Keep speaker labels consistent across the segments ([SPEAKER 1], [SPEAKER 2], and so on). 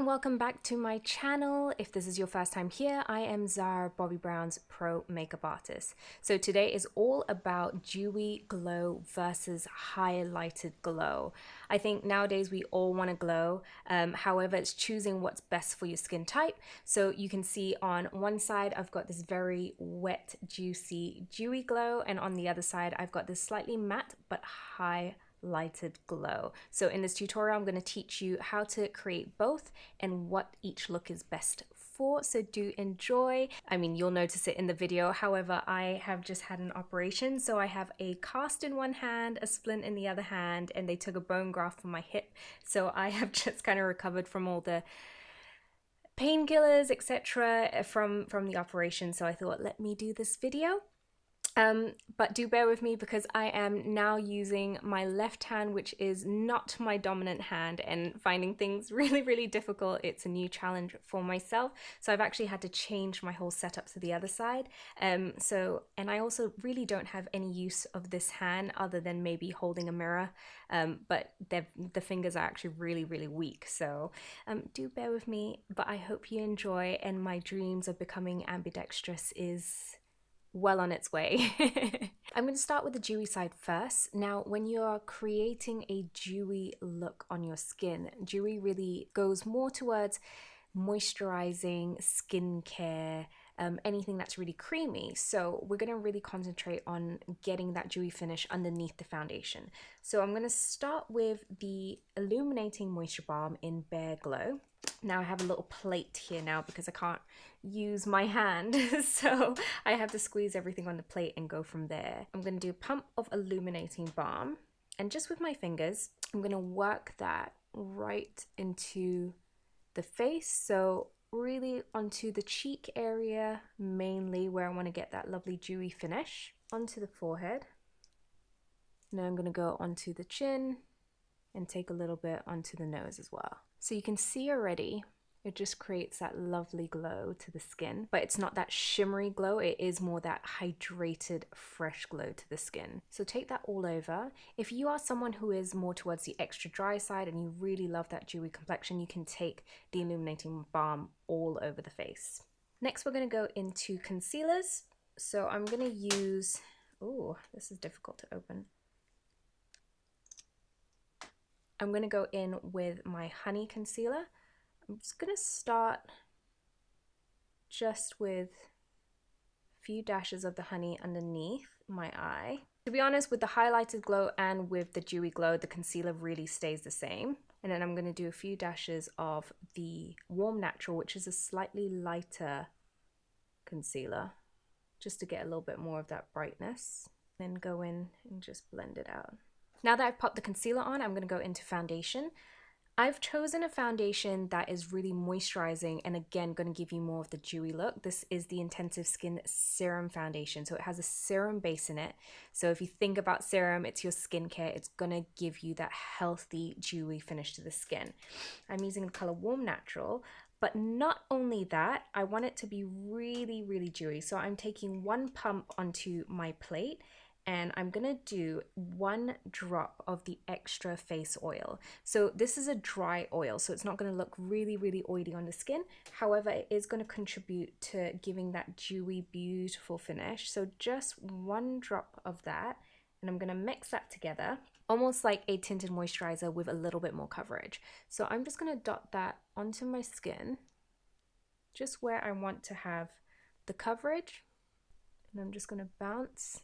[SPEAKER 1] and welcome back to my channel. If this is your first time here, I am Zara, Bobbi Brown's pro makeup artist. So today is all about dewy glow versus highlighted glow. I think nowadays we all want to glow. However, it's choosing what's best for your skin type. So you can see on one side, I've got this very wet, juicy, dewy glow. And on the other side, I've got this slightly matte, but highlighted glow. So in this tutorial, I'm going to teach you how to create both and what each look is best for. So do enjoy. I mean, you'll notice it in the video. However, I have just had an operation. So I have a cast in one hand, a splint in the other hand, and they took a bone graft from my hip. So I have just kind of recovered from all the painkillers, etc. from the operation. So I thought, let me do this video. But do bear with me because I am now using my left hand, which is not my dominant hand, and finding things really difficult. It's a new challenge for myself. So I've actually had to change my whole setup to the other side. And I also really don't have any use of this hand other than maybe holding a mirror. But the fingers are actually really weak. So do bear with me, but I hope you enjoy, and my dreams of becoming ambidextrous is well on its way. I'm going to start with the dewy side first. Now, when you're creating a dewy look on your skin, dewy really goes more towards moisturizing, skincare, anything that's really creamy. So we're going to really concentrate on getting that dewy finish underneath the foundation. So I'm going to start with the Illuminating Moisture Balm in Bare Glow. Now I have a little plate here now because I can't use my hand, so I have to squeeze everything on the plate and go from there. I'm going to do a pump of Illuminating Balm, and just with my fingers, I'm going to work that right into the face, so really onto the cheek area, mainly where I want to get that lovely dewy finish, onto the forehead. Now I'm going to go onto the chin and take a little bit onto the nose as well. So you can see already, it just creates that lovely glow to the skin, but it's not that shimmery glow. It is more that hydrated, fresh glow to the skin. So take that all over. If you are someone who is more towards the extra dry side and you really love that dewy complexion, you can take the Illuminating Balm all over the face. Next, we're going to go into concealers. So I'm going to use, oh, this is difficult to open. I'm going to go in with my Honey Concealer. I'm just going to start just with a few dashes of the honey underneath my eye. To be honest, with the highlighted glow and with the dewy glow, the concealer really stays the same. And then I'm going to do a few dashes of the Warm Natural, which is a slightly lighter concealer, just to get a little bit more of that brightness. Then go in and just blend it out. Now that I've popped the concealer on, I'm going to go into foundation. I've chosen a foundation that is really moisturizing and again going to give you more of the dewy look. This is the Intensive Skin Serum Foundation. So it has a serum base in it. So if you think about serum, it's your skincare. It's going to give you that healthy, dewy finish to the skin. I'm using the color Warm Natural. But not only that, I want it to be really dewy. So I'm taking one pump onto my plate, and I'm gonna do 1 drop of the extra face oil. So this is a dry oil, so it's not gonna look really oily on the skin. However, it is gonna contribute to giving that dewy, beautiful finish. So just 1 drop of that, and I'm gonna mix that together, almost like a tinted moisturizer with a little bit more coverage. So I'm just gonna dot that onto my skin, just where I want to have the coverage, and I'm just gonna bounce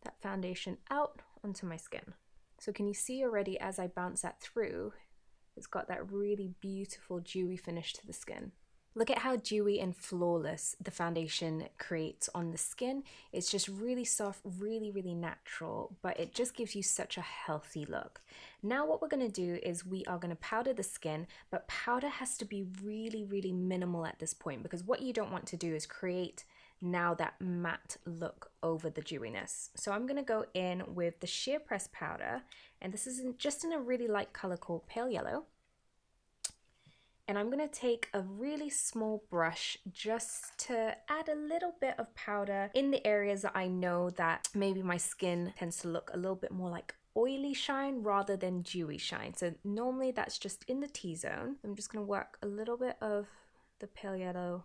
[SPEAKER 1] that foundation out onto my skin. So can you see already as I bounce that through, it's got that really beautiful dewy finish to the skin. Look at how dewy and flawless the foundation creates on the skin. It's just really soft, really natural, but it just gives you such a healthy look. Now what we're going to do is we are going to powder the skin, but powder has to be really minimal at this point, because what you don't want to do is create now that matte look over the dewiness. So I'm going to go in with the sheer press powder, and this is just in a really light color called Pale Yellow. And I'm going to take a really small brush just to add a little bit of powder in the areas that I know that maybe my skin tends to look a little bit more like oily shine rather than dewy shine. So normally that's just in the T-zone. I'm just going to work a little bit of the pale yellow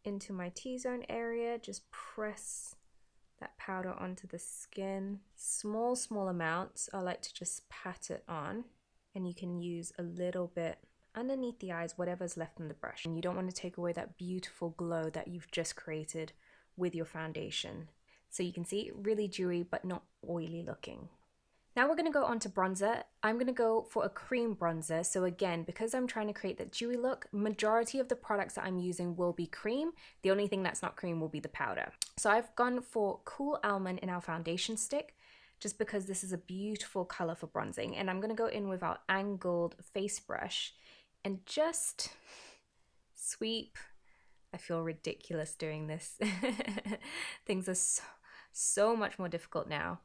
[SPEAKER 1] into my T-zone area. Just press that powder onto the skin. Small amounts. I like to just pat it on, and you can use a little bit underneath the eyes, whatever's left in the brush. And you don't want to take away that beautiful glow that you've just created with your foundation. So you can see really dewy but not oily looking. Now we're going to go on to bronzer. I'm going to go for a cream bronzer. So again, because I'm trying to create that dewy look, majority of the products that I'm using will be cream. The only thing that's not cream will be the powder. So I've gone for Cool Almond in our foundation stick, just because this is a beautiful color for bronzing. And I'm going to go in with our angled face brush and just sweep. I feel ridiculous doing this. Things are so much more difficult now.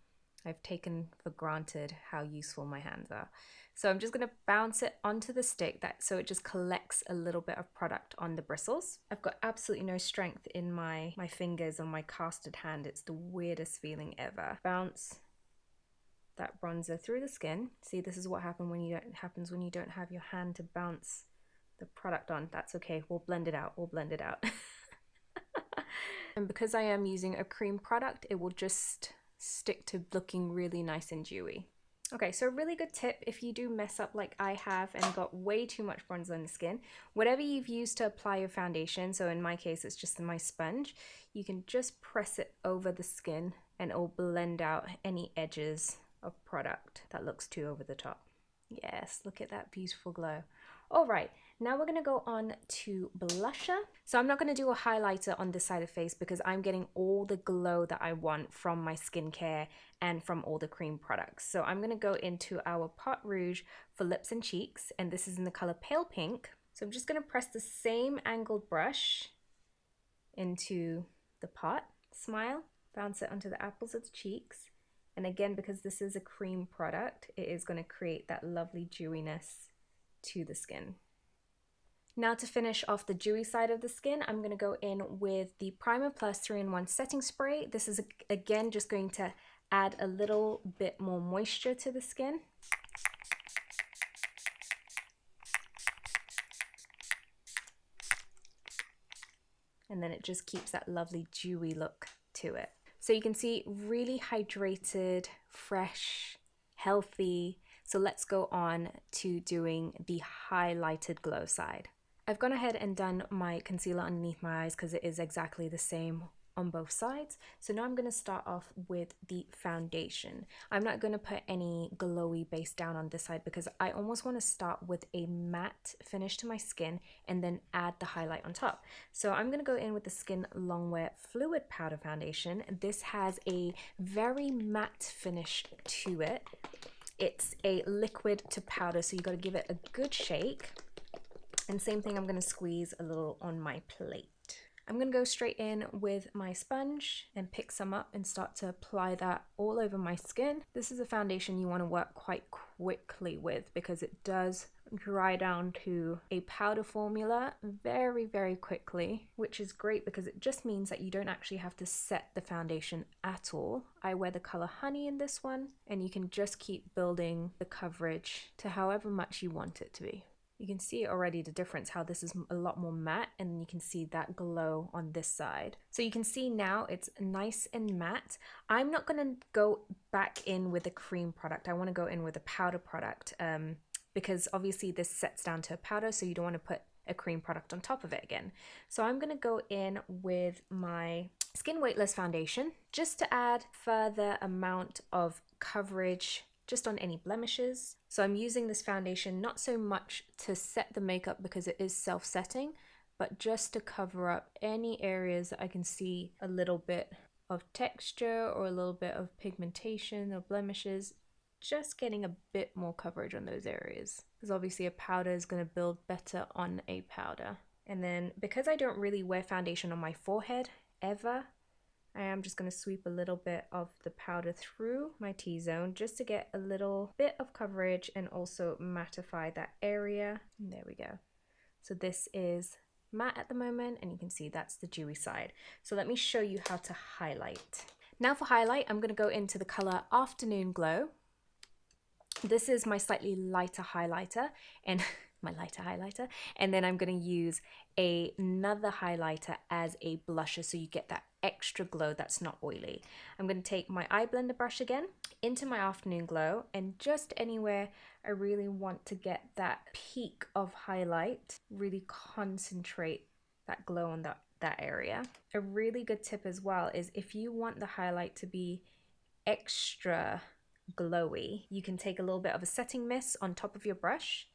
[SPEAKER 1] I've taken for granted how useful my hands are. So I'm just going to bounce it onto the stick so it just collects a little bit of product on the bristles. I've got absolutely no strength in my fingers on my casted hand. It's the weirdest feeling ever. Bounce that bronzer through the skin. See, this is what happens when you don't have your hand to bounce the product on. That's okay, we'll blend it out, And because I am using a cream product, it will just stick to looking really nice and dewy. Okay, so a really good tip if you do mess up like I have and got way too much bronzer on the skin, whatever you've used to apply your foundation, so in my case it's just my sponge, you can just press it over the skin and it'll blend out any edges of product that looks too over the top. Yes, look at that beautiful glow. All right, now we're gonna go on to blusher. So I'm not gonna do a highlighter on this side of the face because I'm getting all the glow that I want from my skincare and from all the cream products. So I'm gonna go into our pot rouge for lips and cheeks, and this is in the color pale pink. So I'm just gonna press the same angled brush into the pot, smile, bounce it onto the apples of the cheeks. And again, because this is a cream product, it is gonna create that lovely dewiness to the skin. Now to finish off the dewy side of the skin, I'm going to go in with the Primer Plus 3-in-1 setting spray. This is again just going to add a little bit more moisture to the skin. And then it just keeps that lovely dewy look to it. So you can see really hydrated, fresh, healthy. So let's go on to doing the highlighted glow side. I've gone ahead and done my concealer underneath my eyes because it is exactly the same on both sides. So now I'm going to start off with the foundation. I'm not going to put any glowy base down on this side because I almost want to start with a matte finish to my skin and then add the highlight on top. So I'm going to go in with the Skin Longwear Fluid Powder Foundation. This has a very matte finish to it. It's a liquid to powder, so you got to give it a good shake. And same thing, I'm going to squeeze a little on my plate. I'm going to go straight in with my sponge and pick some up and start to apply that all over my skin. This is a foundation you want to work quite quickly with because it does dry down to a powder formula very, very quickly, which is great because it just means that you don't actually have to set the foundation at all. I wear the color Honey in this one, and you can just keep building the coverage to however much you want it to be. You can see already the difference, how this is a lot more matte, and you can see that glow on this side. So you can see now it's nice and matte. I'm not going to go back in with a cream product. I want to go in with a powder product because obviously this sets down to a powder, so you don't want to put a cream product on top of it again. So I'm going to go in with my Skin Weightless Foundation just to add further amount of coverage just on any blemishes. So I'm using this foundation not so much to set the makeup because it is self-setting, but just to cover up any areas that I can see a little bit of texture or a little bit of pigmentation or blemishes, just getting a bit more coverage on those areas. Because obviously a powder is going to build better on a powder. And then because I don't really wear foundation on my forehead ever, I am just going to sweep a little bit of the powder through my T-zone just to get a little bit of coverage and also mattify that area. And there we go. So this is matte at the moment, and you can see that's the dewy side. So let me show you how to highlight. Now for highlight, I'm going to go into the color Afternoon Glow. This is my slightly lighter highlighter and my lighter highlighter. And then I'm going to use another highlighter as a blusher so you get that extra glow that's not oily. I'm going to take my eye blender brush again into my afternoon glow, and just anywhere I really want to get that peak of highlight, really concentrate that glow on that area. A really good tip as well is if you want the highlight to be extra glowy, you can take a little bit of a setting mist on top of your brush,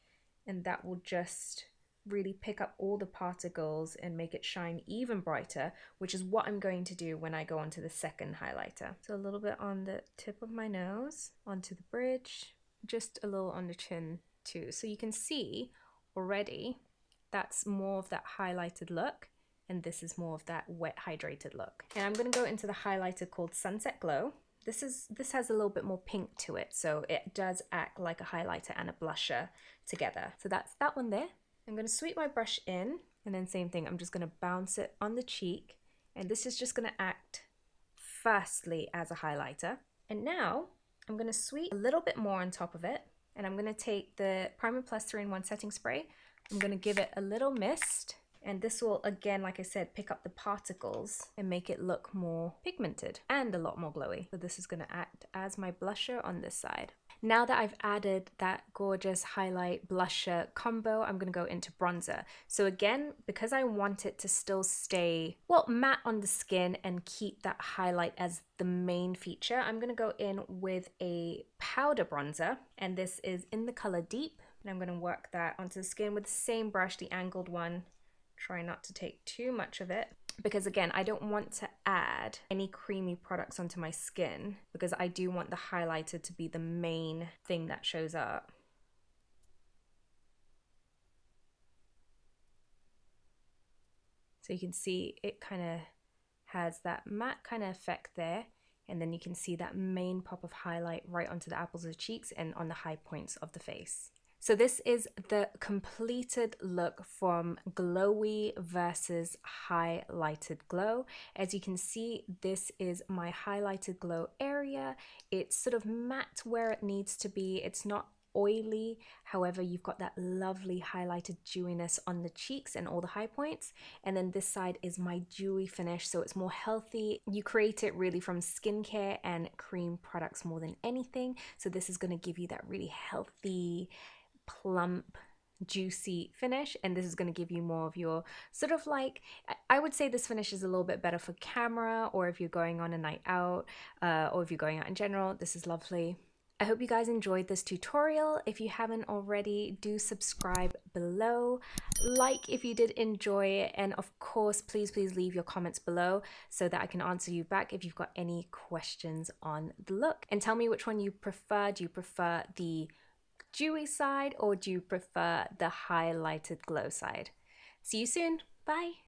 [SPEAKER 1] and that will just really pick up all the particles and make it shine even brighter, which is what I'm going to do when I go onto the second highlighter. So a little bit on the tip of my nose, onto the bridge, just a little on the chin too. So you can see already that's more of that highlighted look, and this is more of that wet hydrated look. And I'm going to go into the highlighter called Sunset Glow. This has a little bit more pink to it, so it does act like a highlighter and a blusher together. So that's that one there. I'm going to sweep my brush in, and then same thing, I'm just going to bounce it on the cheek, and this is just going to act firstly as a highlighter. And now I'm going to sweep a little bit more on top of it, and I'm going to take the Primer Plus 3-in-1 setting spray. I'm going to give it a little mist, and this will, again, like I said, pick up the particles and make it look more pigmented and a lot more glowy. So this is going to act as my blusher on this side. Now that I've added that gorgeous highlight blusher combo, I'm going to go into bronzer. So again, because I want it to still stay, well, matte on the skin and keep that highlight as the main feature, I'm going to go in with a powder bronzer, and this is in the color Deep. And I'm going to work that onto the skin with the same brush, the angled one. Try not to take too much of it, because again, I don't want to add any creamy products onto my skin, because I do want the highlighter to be the main thing that shows up. So you can see it kind of has that matte kind of effect there, and then you can see that main pop of highlight right onto the apples of the cheeks and on the high points of the face. So this is the completed look from glowy versus highlighted glow. As you can see, this is my highlighted glow area. It's sort of matte where it needs to be. It's not oily. However, you've got that lovely highlighted dewiness on the cheeks and all the high points. And then this side is my dewy finish, so it's more healthy. You create it really from skincare and cream products more than anything. So this is going to give you that really healthy, plump, juicy finish, and this is going to give you more of your sort of like, I would say this finish is a little bit better for camera, or if you're going on a night out, or if you're going out in general. This is lovely. I hope you guys enjoyed this tutorial. If you haven't already, do subscribe below, like if you did enjoy it, and of course please leave your comments below so that I can answer you back if you've got any questions on the look, and tell me which one you prefer. Do you prefer the dewy side, or do you prefer the highlighted glow side? See you soon. Bye.